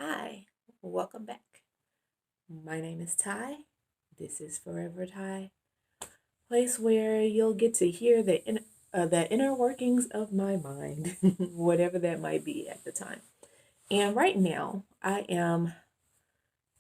Hi, welcome back. My name is Ty. This is Forever Ty, place where you'll get to hear the inner workings of my mind, whatever that might be at the time. And right now, I am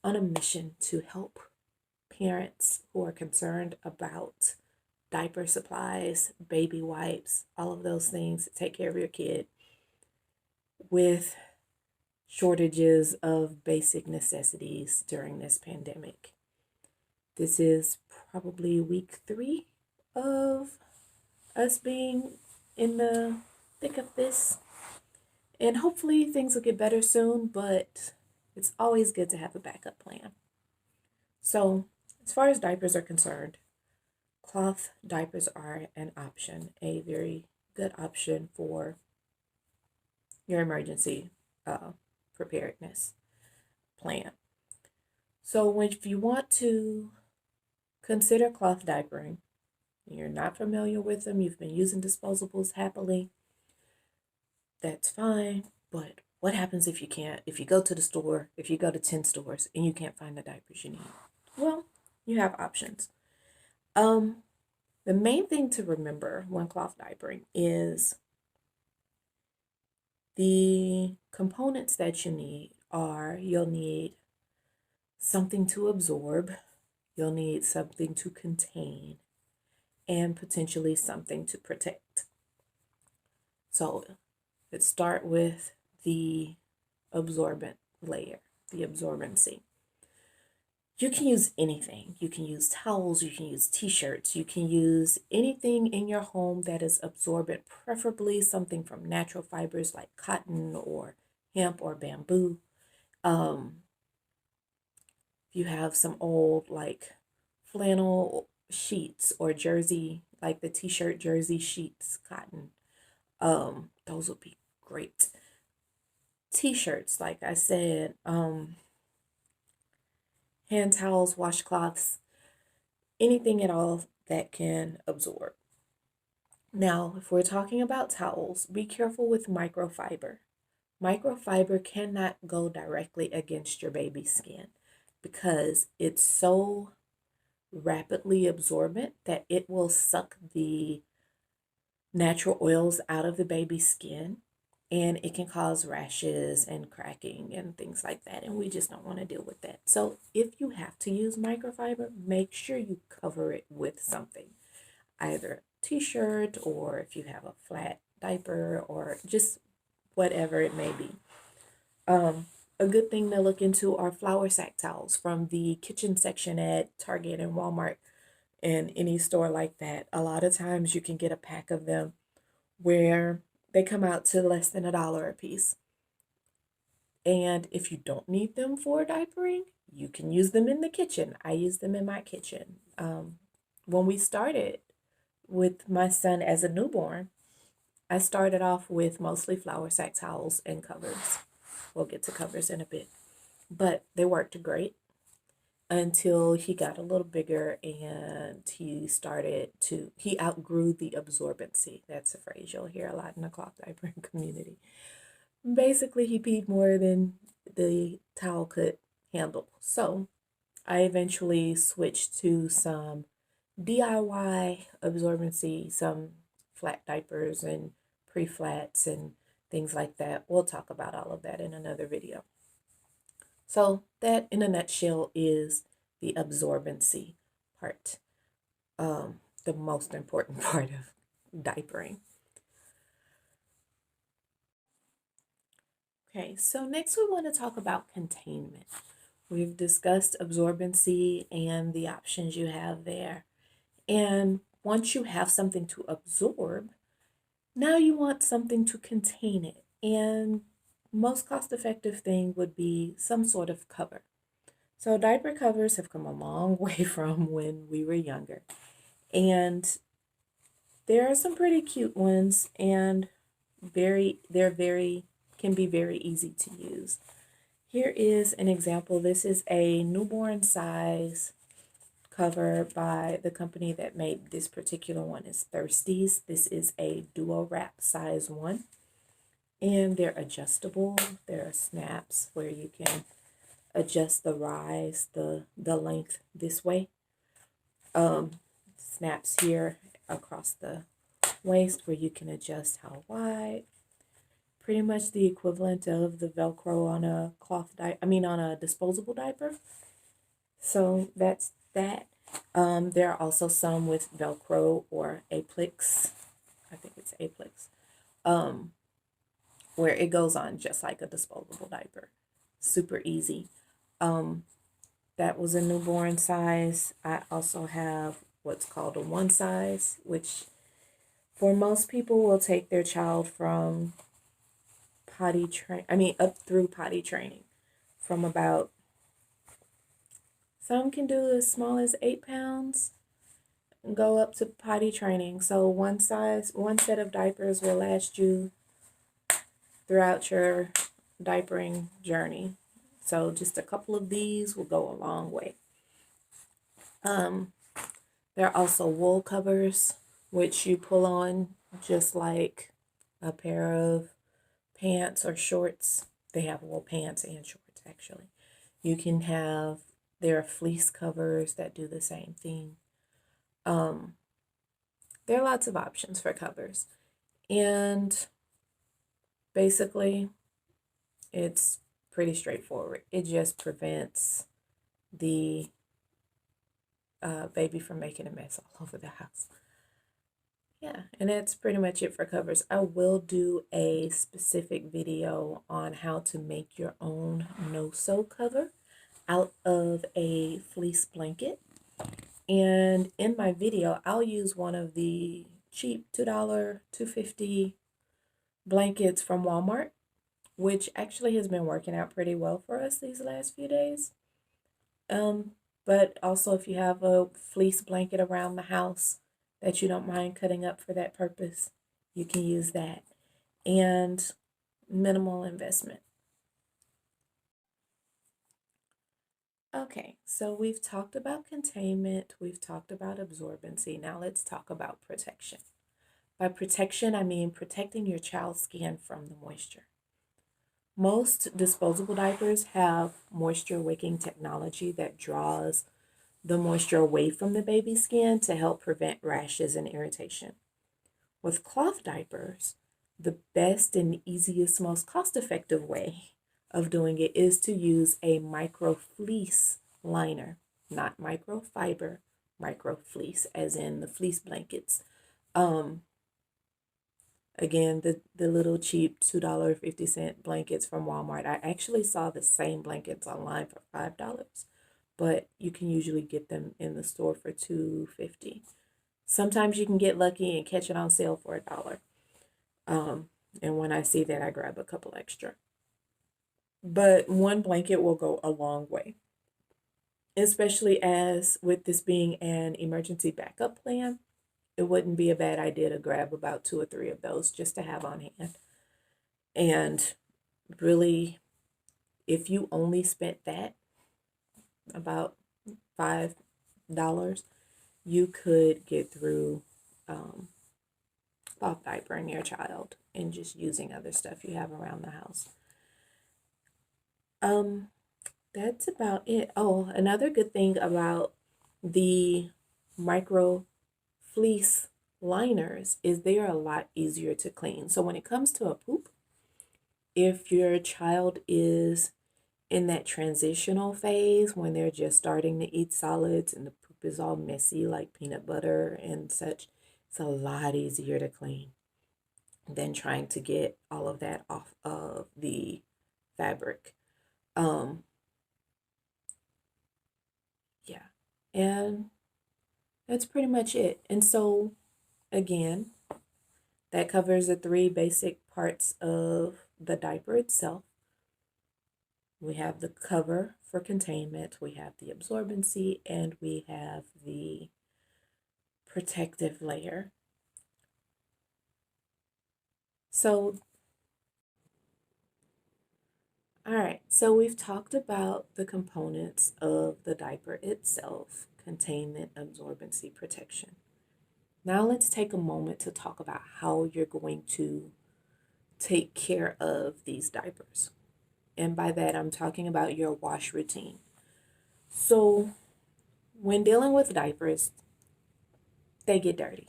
on a mission to help parents who are concerned about diaper supplies, baby wipes, all of those things to take care of your kid with shortages of basic necessities during this pandemic. This is probably week 3 of us being in the thick of this. And hopefully things will get better soon, but it's always good to have a backup plan. So, as far as diapers are concerned, cloth diapers are an option, a very good option for your emergency preparedness plan. So, if you want to consider cloth diapering, you're not familiar with them, you've been using disposables happily, that's fine. But what happens if you can't? If you go to the store, if you go to 10 stores and you can't find the diapers you need? Well, you have options. Um, the main thing to remember when cloth diapering is the components that you need are you'll need something to absorb, you'll need something to contain, and potentially something to protect. So let's start with the absorbent layer, the absorbency. You can use anything. You can use towels, you can use t-shirts, you can use anything in your home that is absorbent, preferably something from natural fibers like cotton or hemp or bamboo. Um, if you have some old like flannel sheets or jersey, like the t-shirt jersey sheets, cotton, those would be great. T-shirts, like I said, hand towels, washcloths, anything at all that can absorb. Now, if we're talking about towels, be careful with microfiber. Microfiber cannot go directly against your baby's skin because it's so rapidly absorbent that it will suck the natural oils out of the baby's skin, and it can cause rashes and cracking and things like that, and we just don't want to deal with that. So if you have to use microfiber, make sure you cover it with something, either a t-shirt or if you have a flat diaper or just whatever it may be. A good thing to look into are flour sack towels from the kitchen section at Target and Walmart and any store like that. A lot of times you can get a pack of them where they come out to less than $1 a piece. And if you don't need them for diapering, you can use them in the kitchen. I use them in my kitchen. When we started with my son as a newborn, I started off with mostly flour sack towels and covers. We'll get to covers in a bit. But they worked great until he got a little bigger and he outgrew the absorbency. That's a phrase you'll hear a lot in the cloth diapering community. Basically, he peed more than the towel could handle. So I eventually switched to some DIY absorbency, some flat diapers and pre-flats and things like that. We'll talk about all of that in another video. So that, in a nutshell, is the absorbency part, the most important part of diapering. Okay, so next we want to talk about containment. We've discussed absorbency and the options you have there. And once you have something to absorb, now you want something to contain it. And most cost-effective thing would be some sort of cover. So diaper covers have come a long way from when we were younger. And there are some pretty cute ones and can be very easy to use. Here is an example. This is a newborn size cover by the company that made this particular one is Thirsties. This is a duo wrap size 1. and they're adjustable. There are snaps where you can adjust the rise, the length this way. Snaps here across the waist where you can adjust how wide. Pretty much the equivalent of the Velcro on a on a disposable diaper. So that's that. There are also some with Velcro or Aplex. I think it's Aplex. Um, where it goes on just like a disposable diaper. Super easy. Um, that was a newborn size. I also have what's called a one size, which for most people will take their child from up through potty training from about, some can do as small as 8 pounds and go up to potty training. So one set of diapers will last you throughout your diapering journey. So just a couple of these will go a long way. There are also wool covers, which you pull on just like a pair of pants or shorts. They have wool pants and shorts, actually. You can have, there are fleece covers that do the same thing. There are lots of options for covers. And basically, it's pretty straightforward. It just prevents the baby from making a mess all over the house. Yeah, and that's pretty much it for covers. I will do a specific video on how to make your own no-sew cover out of a fleece blanket. And in my video, I'll use one of the cheap $2, $2.50 blankets from Walmart, which actually has been working out pretty well for us these last few days. But also if you have a fleece blanket around the house that you don't mind cutting up for that purpose, you can use that. And minimal investment. Okay, so we've talked about containment, we've talked about absorbency. Now let's talk about protection. By protection, I mean protecting your child's skin from the moisture. Most disposable diapers have moisture wicking technology that draws the moisture away from the baby's skin to help prevent rashes and irritation. With cloth diapers, the best and easiest, most cost-effective way of doing it is to use a micro fleece liner, not microfiber, micro fleece, as in the fleece blankets. Again, the little cheap $2.50 blankets from Walmart. I actually saw the same blankets online for $5, but you can usually get them in the store for $2.50. Sometimes you can get lucky and catch it on sale for $1. And when I see that, I grab a couple extra. But one blanket will go a long way, especially as with this being an emergency backup plan. It wouldn't be a bad idea to grab about 2 or 3 of those just to have on hand. And really, if you only spent that, about $5, you could get through cloth diapering your child and just using other stuff you have around the house. That's about it. Oh, another good thing about the micro fleece liners is they are a lot easier to clean. So when it comes to a poop, if your child is in that transitional phase when they're just starting to eat solids and the poop is all messy like peanut butter and such, it's a lot easier to clean than trying to get all of that off of the fabric. Yeah, and that's pretty much it. And so, again, that covers the 3 basic parts of the diaper itself. We have the cover for containment, we have the absorbency, and we have the protective layer. So, all right, so we've talked about the components of the diaper itself: containment, absorbency, protection. Now let's take a moment to talk about how you're going to take care of these diapers. And by that, I'm talking about your wash routine. So, when dealing with diapers, they get dirty.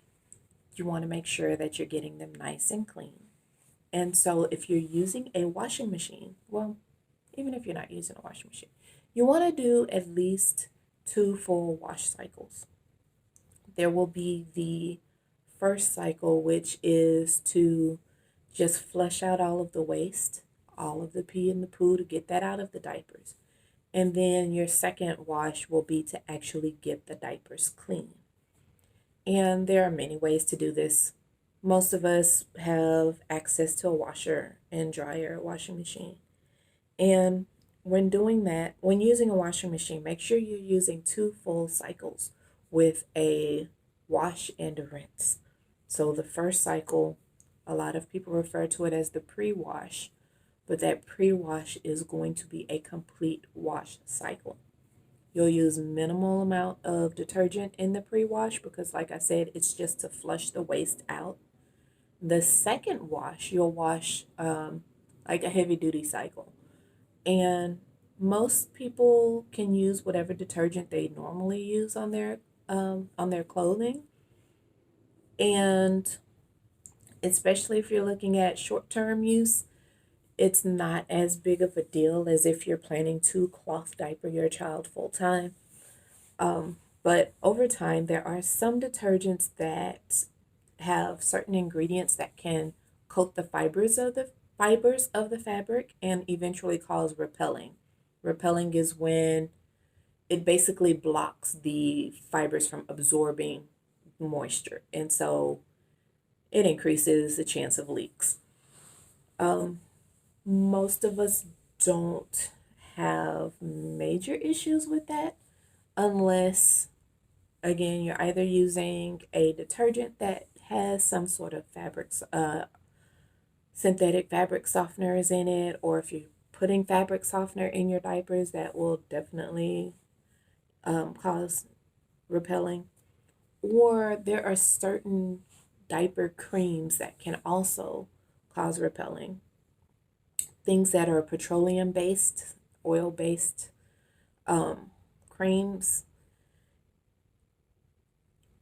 You want to make sure that you're getting them nice and clean. And so, if you're using a washing machine, well, even if you're not using a washing machine, you want to do at least 2 full wash cycles. There will be the first cycle, which is to just flush out all of the waste, all of the pee and the poo to get that out of the diapers. And then your second wash will be to actually get the diapers clean. And there are many ways to do this. Most of us have access to a washer and dryer washing machine. And when doing that, when using a washing machine, make sure you're using 2 full cycles with a wash and a rinse. So the first cycle, a lot of people refer to it as the pre-wash, but that pre-wash is going to be a complete wash cycle. You'll use minimal amount of detergent in the pre-wash because, like I said, it's just to flush the waste out. The second wash, you'll wash like a heavy duty cycle. And most people can use whatever detergent they normally use on their clothing. And especially if you're looking at short-term use, it's not as big of a deal as if you're planning to cloth diaper your child full time. But over time, there are some detergents that have certain ingredients that can coat the fibers of the fabric and eventually cause repelling. Repelling is when it basically blocks the fibers from absorbing moisture, and so it increases the chance of leaks. Most of us don't have major issues with that unless, again, you're either using a detergent that has some sort of synthetic fabric softeners in it, or if you're putting fabric softener in your diapers, that will definitely cause repelling. Or there are certain diaper creams that can also cause repelling. Things that are petroleum based, oil based creams.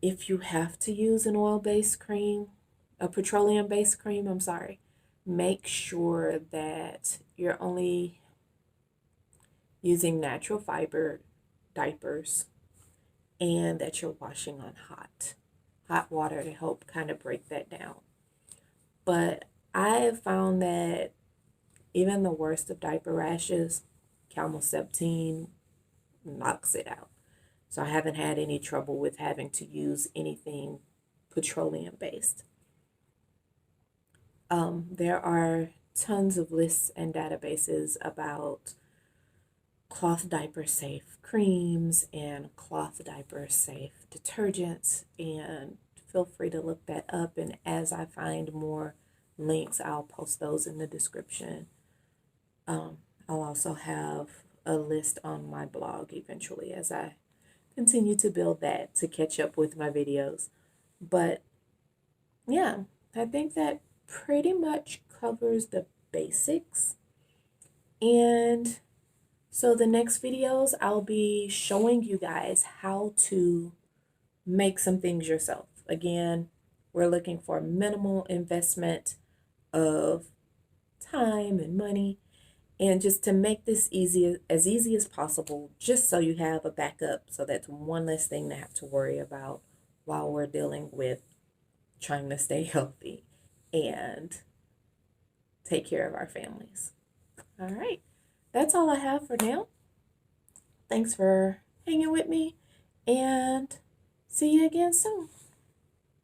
If you have to use an oil based cream, a petroleum based cream, I'm sorry, make sure that you're only using natural fiber diapers and that you're washing on hot water to help kind of break that down. But I have found that even the worst of diaper rashes, Calmoseptine knocks it out. So I haven't had any trouble with having to use anything petroleum based. There are tons of lists and databases about cloth diaper safe creams and cloth diaper safe detergents, and feel free to look that up. And as I find more links, I'll post those in the description. I'll also have a list on my blog eventually as I continue to build that to catch up with my videos. But yeah, I think that pretty much covers the basics. And so the next videos, I'll be showing you guys how to make some things yourself. Again, we're looking for minimal investment of time and money, and just to make this as easy as possible, just so you have a backup. So that's one less thing to have to worry about while we're dealing with trying to stay healthy and take care of our families. All right. That's all I have for now. Thanks for hanging with me, and see you again soon.